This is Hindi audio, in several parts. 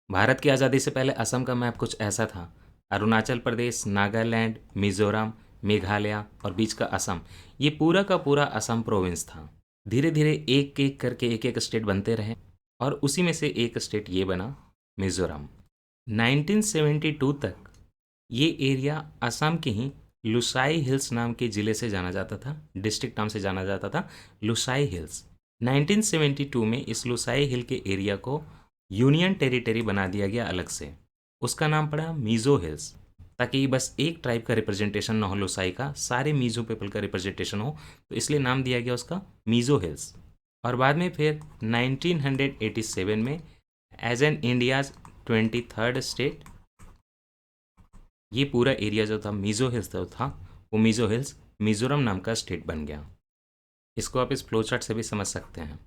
भारत की आज़ादी से पहले असम का मैप कुछ ऐसा था। अरुणाचल प्रदेश, नागालैंड, मिजोरम, मेघालय और बीच का असम, ये पूरा का पूरा असम प्रोविंस था। धीरे धीरे एक एक करके एक एक स्टेट बनते रहे और उसी में से एक स्टेट ये बना, मिजोरम। 1972 तक ये एरिया असम के ही लुसाई हिल्स नाम के ज़िले से जाना जाता था, डिस्ट्रिक्ट नाम से जाना जाता था, लुसाई हिल्स। 1972 में इस लुसाई हिल के एरिया को यूनियन टेरिटरी बना दिया गया अलग से। उसका नाम पड़ा मीज़ो हिल्स, ताकि बस एक ट्राइब का रिप्रेजेंटेशन ना हो लुसाई का, सारे मीज़ो पीपल का रिप्रेजेंटेशन हो, तो इसलिए नाम दिया गया उसका मीज़ो हिल्स। और बाद में फिर 1987 में as an India's 23rd state ये पूरा एरिया जो था मीज़ो हिल्स जो था, वो मीज़ो हिल्स मिज़ोरम नाम का स्टेट बन गया। इसको आप इस फ्लो चार्ट से भी समझ सकते हैं।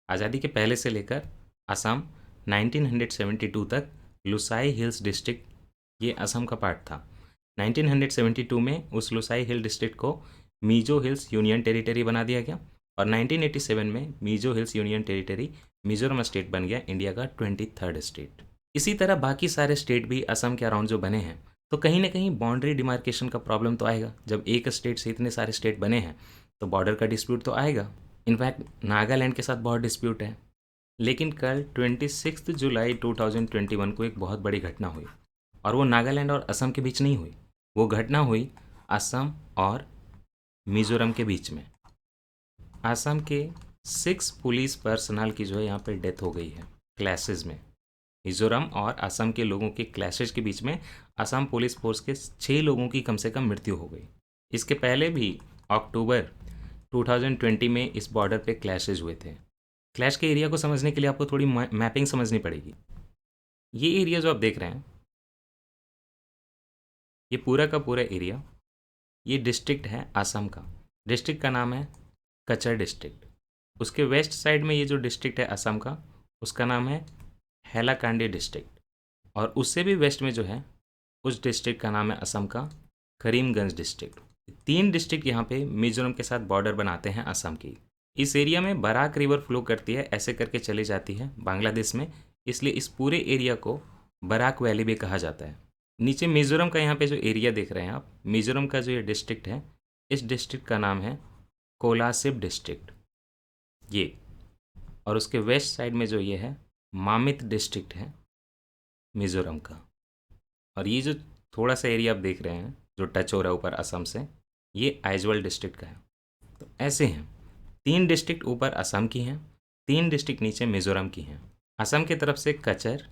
आज़ादी के पहले से लेकर असम 1972 तक लुसाई हिल्स डिस्ट्रिक्ट ये असम का पार्ट था। 1972 में उस लुसाई हिल डिस्ट्रिक्ट को मीजो हिल्स यूनियन टेरिटरी बना दिया गया और 1987 में Mizo hills union territory Mizoram state बन गया, इंडिया का 23rd स्टेट। इसी तरह बाकी सारे स्टेट भी असम के अराउंड जो बने हैं, तो कहीं ना कहीं बाउंड्री डिमार्केशन का प्रॉब्लम तो आएगा। जब एक स्टेट से इतने सारे स्टेट बने हैं तो बॉर्डर का डिस्प्यूट तो आएगा। इनफैक्ट नागालैंड के साथ बहुत डिस्प्यूट है। लेकिन कल 26 जुलाई 2021 को एक बहुत बड़ी घटना हुई और वो नागालैंड और असम के बीच नहीं हुई, वो घटना हुई असम और मिज़ोरम के बीच में। असम के 6 पुलिस पर्सनल की जो है यहाँ पे डेथ हो गई है क्लैशेज में। मिज़ोरम और असम के लोगों के क्लैशेज के बीच में असम पुलिस फोर्स के 6 लोगों की कम से कम मृत्यु हो गई। इसके पहले भी अक्टूबर 2020 में इस बॉर्डर पे क्लैशेज हुए थे। क्लैश के एरिया को समझने के लिए आपको थोड़ी मैपिंग समझनी पड़ेगी। ये एरिया जो आप देख रहे हैं, ये पूरा का पूरा एरिया, ये डिस्ट्रिक्ट है असम का। डिस्ट्रिक्ट का नाम है कचर डिस्ट्रिक्ट। उसके वेस्ट साइड में ये जो डिस्ट्रिक्ट है असम का, उसका नाम है हैलाकांडी डिस्ट्रिक्ट। और उससे भी वेस्ट में जो है उस डिस्ट्रिक्ट का नाम है असम का करीमगंज डिस्ट्रिक्ट। 3 डिस्ट्रिक्ट यहाँ पे मिजोरम के साथ बॉर्डर बनाते हैं असम की। इस एरिया में बराक रिवर फ्लो करती है, ऐसे करके चली जाती है बांग्लादेश में, इसलिए इस पूरे एरिया को बराक वैली भी कहा जाता है। नीचे मिजोरम का यहाँ पे जो एरिया देख रहे हैं आप, मिजोरम का जो ये डिस्ट्रिक्ट है, इस डिस्ट्रिक्ट का नाम है कोलासिब डिस्ट्रिक्ट ये। और उसके वेस्ट साइड में जो ये है मामित डिस्ट्रिक्ट है मिजोरम का। और ये जो थोड़ा सा एरिया आप देख रहे हैं जो टच हो रहा है ऊपर असम से, ये आइजवाल डिस्ट्रिक्ट का है। तो ऐसे हैं 3 डिस्ट्रिक्ट ऊपर असम की हैं, 3 डिस्ट्रिक्ट नीचे मिजोरम की हैं। असम की तरफ से कचर,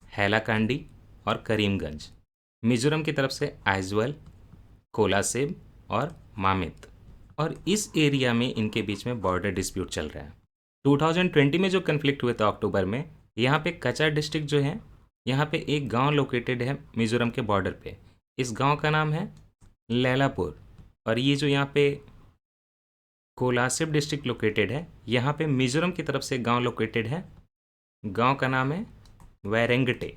हैलाकांडी और करीमगंज। मिजोरम की तरफ से आइजवाल, कोलासिब और मामित। और इस एरिया में इनके बीच में बॉर्डर डिस्प्यूट चल रहा है। 2020 में जो कन्फ्लिक्ट हुए थे अक्टूबर में, यहाँ पे कचर डिस्ट्रिक्ट जो है, यहाँ पे एक गांव लोकेटेड है मिजोरम के बॉर्डर पे। इस गांव का नाम है लैलापुर। और ये जो यहाँ पे कोलासिब डिस्ट्रिक्ट लोकेटेड है, यहाँ पे मिजोरम की तरफ से गांव लोकेटेड है, गांव का नाम है वैरेंगटे।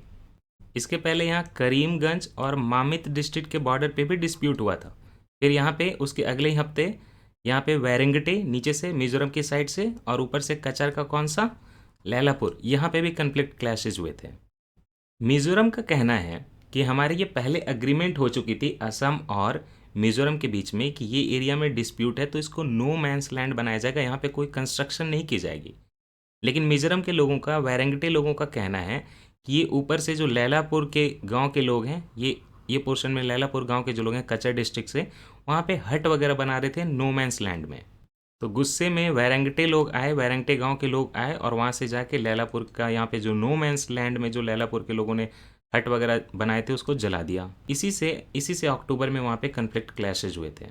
इसके पहले यहाँ करीमगंज और मामित डिस्ट्रिक्ट के बॉर्डर पे भी डिस्प्यूट हुआ था। फिर यहाँ पे उसके अगले ही हफ्ते यहाँ पे वैरेंगटे नीचे से मिजोरम की साइड से, और ऊपर से कचर का कौन सा, लैलापुर, यहाँ पे भी कन्फ्लिक्ट क्लैशेज हुए थे। मिजोरम का कहना है कि हमारे ये पहले अग्रीमेंट हो चुकी थी असम और मिजोरम के बीच में कि ये एरिया में डिस्प्यूट है तो इसको नो मैंस लैंड बनाया जाएगा, यहाँ पे कोई कंस्ट्रक्शन नहीं की जाएगी। लेकिन मिजोरम के लोगों का, वैरेंगटे लोगों का कहना है कि ये ऊपर से जो लैलापुर के गांव के लोग हैं, ये पोर्शन में लैलापुर गांव के जो लोग हैं कचर डिस्ट्रिक्ट से, वहाँ पे हट वगैरह बना रहे थे नो मैंस लैंड में। तो गुस्से में वैरेंगटे लोग आए, वैरेंगटे गांव के लोग आए और वहाँ से जाके लैलापुर का यहाँ पे जो नो मैंस लैंड में जो लैलापुर के लोगों ने हट वगैरह बनाए थे उसको जला दिया। इसी से अक्टूबर में वहाँ पे कन्फ्लिक्ट क्लैशेज हुए थे।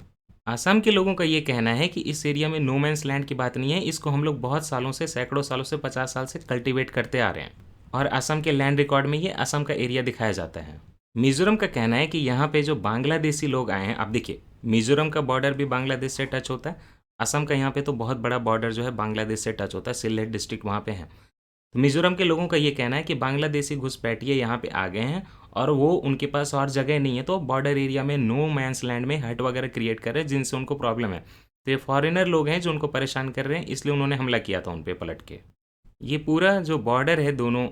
आसाम के लोगों का ये कहना है कि इस एरिया में नो मैंस लैंड की बात नहीं है, इसको हम लोग बहुत सालों से, सैकड़ों सालों से, 50 साल से कल्टीवेट करते आ रहे हैं और असम के लैंड रिकॉर्ड में ये असम का एरिया दिखाया जाता है। मिजोरम का कहना है कि यहाँ पे जो बांग्लादेशी लोग आए हैं, आप देखिए मिजोरम का बॉर्डर भी बांग्लादेश से टच होता है, असम का यहाँ पे तो बहुत बड़ा बॉर्डर जो है बांग्लादेश से टच होता है, सिलेट डिस्ट्रिक्ट वहाँ पे है। तो मिजोरम के लोगों का ये कहना है कि बांग्लादेशी घुसपैठिए यहाँ पे आ गए हैं और वो उनके पास और जगह नहीं है, तो बॉर्डर एरिया में नो मैंस लैंड में हट वगैरह क्रिएट कर रहे हैं जिनसे उनको प्रॉब्लम है। तो ये फॉरेनर लोग हैं जो उनको परेशान कर रहे हैं, इसलिए उन्होंने हमला किया था उन पे पलट के। ये पूरा जो बॉर्डर है दोनों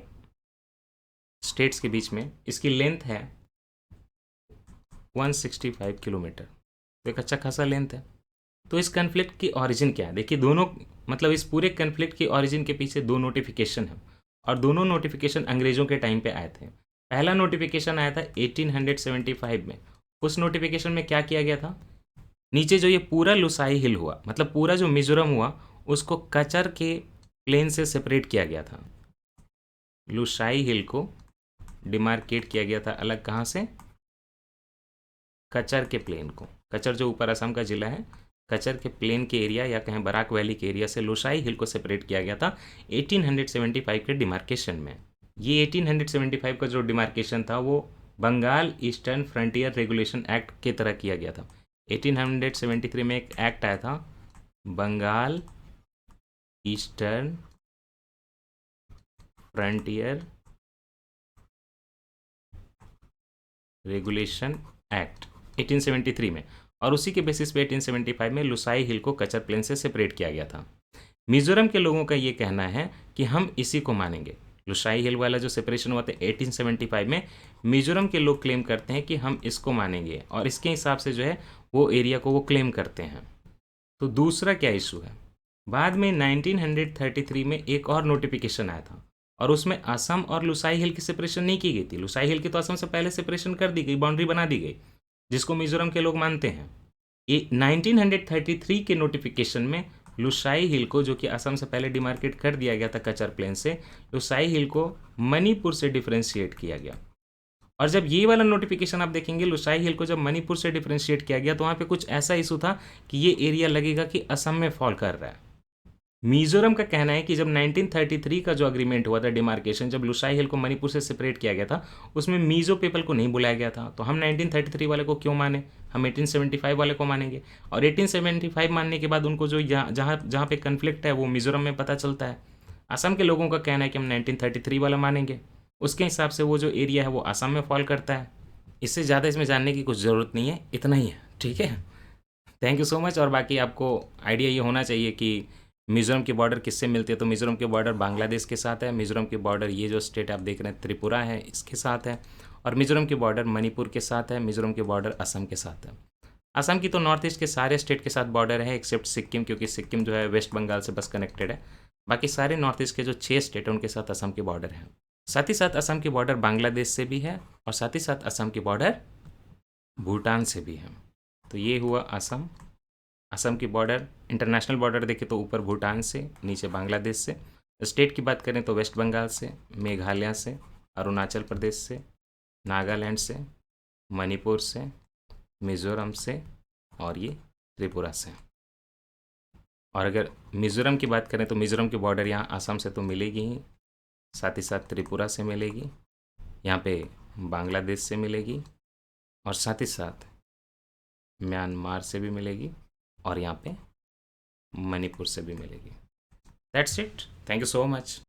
स्टेट्स के बीच में, इसकी लेंथ है 165 किलोमीटर, तो एक अच्छा खासा लेंथ है। तो इस कन्फ्लिक्ट की ओरिजिन क्या है? देखिए दोनों, मतलब इस पूरे कन्फ्लिक्ट की ओरिजिन के पीछे दो नोटिफिकेशन है, और दोनों नोटिफिकेशन अंग्रेज़ों के टाइम पे आए थे। पहला नोटिफिकेशन आया था 1875 में। उस नोटिफिकेशन में क्या किया गया था, नीचे जो ये पूरा लुसाई हिल हुआ, मतलब पूरा जो मिजोरम हुआ, उसको कचर के प्लेन से सेपरेट किया गया था। लुसाई हिल को डिमार्केट किया गया था अलग, कहाँ से? कचर के प्लेन को। कचर जो ऊपर असम का जिला है, कचर के प्लेन के एरिया या कहें बराक वैली के एरिया से लुसाई हिल को सेपरेट किया गया था 1875 के डिमार्केशन में। ये 1875 का जो डिमार्केशन था वो Bengal eastern frontier regulation act के तरह किया गया था। 1873 में एक एक्ट आया था, Bengal eastern frontier regulation act 1873 में, और उसी के बेसिस पे 1875 में लुसाई हिल को कचर प्लेन से सेपरेट किया गया था। मिजोरम के लोगों का ये कहना है कि हम इसी को मानेंगे। लुसाई हिल वाला जो सेपरेशन हुआ था 1875 में, मिजोरम के लोग क्लेम करते हैं कि हम इसको मानेंगे, और इसके हिसाब से जो है वो एरिया को वो क्लेम करते हैं। तो दूसरा क्या इशू है, बाद में 1933 में एक और नोटिफिकेशन आया था, और उसमें असम और लुसाई हिल की सेपरेशन नहीं की गई थी। लुसाई हिल की तो असम से पहले सेपरेशन कर दी गई, बाउंड्री बना दी गई, जिसको मिजोरम के लोग मानते हैं। ये 1933 के नोटिफिकेशन में लुसाई हिल को, जो कि असम से पहले डिमार्केट कर दिया गया था कचर प्लेन से, लुसाई हिल को मणिपुर से डिफ्रेंशिएट किया गया। और जब ये वाला नोटिफिकेशन आप देखेंगे, लुसाई हिल को जब मणिपुर से डिफ्रेंशिएट किया गया, तो वहाँ पे कुछ ऐसा इशू था कि ये एरिया लगेगा कि असम में फॉल कर रहा है। मिजोरम का कहना है कि जब 1933 का जो अग्रीमेंट हुआ था डिमार्केशन, जब लुसाई हिल को मणिपुर से सेपरेट किया गया था, उसमें मीजो पीपल को नहीं बुलाया गया था। तो हम 1933 वाले को क्यों माने, हम 1875 वाले को मानेंगे। और 1875 मानने के बाद उनको जो जहाँ जहाँ जहाँ पे कन्फ्लिक्ट है वो मिजोरम में पता चलता है। असम के लोगों का कहना है कि हम 1933 वाला मानेंगे, उसके हिसाब से वो जो एरिया है वो असम में फॉल करता है। इससे ज़्यादा इसमें जानने की कुछ ज़रूरत नहीं है, इतना ही है, ठीक है। Thank you so much. और बाकी आपको आइडिया ये होना चाहिए कि मिज़ोरम की बॉर्डर किससे मिलती है। तो मिज़ोरम की बॉर्डर बांग्लादेश के साथ है, मिज़ोरम की बॉर्डर ये जो स्टेट आप देख रहे हैं त्रिपुरा है, इसके साथ है, और मिज़ोरम की बॉर्डर मणिपुर के साथ है, मिज़ोरम की बॉर्डर असम के साथ है। असम की तो नॉर्थ ईस्ट के सारे स्टेट के साथ बॉर्डर है एक्सेप्ट सिक्किम, क्योंकि सिक्किम जो है वेस्ट बंगाल से बस कनेक्टेड है। बाकी सारे नॉर्थ ईस्ट के जो 6 स्टेट हैं उनके साथ असम की बॉर्डर है। साथ ही साथ असम की बॉर्डर बांग्लादेश से भी है, और साथ ही साथ असम की बॉर्डर भूटान से भी है। तो ये हुआ असम। असम की बॉर्डर, इंटरनेशनल बॉर्डर देखें तो ऊपर भूटान से, नीचे बांग्लादेश से। स्टेट की बात करें तो वेस्ट बंगाल से, मेघालय से, अरुणाचल प्रदेश से, नागालैंड से, मणिपुर से, मिज़ोरम से, और ये त्रिपुरा से। और अगर मिज़ोरम की बात करें तो मिज़ोरम की बॉर्डर यहाँ असम से तो मिलेगी ही, साथ ही साथ त्रिपुरा से मिलेगी, यहाँ पे बांग्लादेश से मिलेगी, और साथ ही साथ म्यांमार से भी मिलेगी, और यहाँ पे मणिपुर से भी मिलेगी। That's it, thank you so much.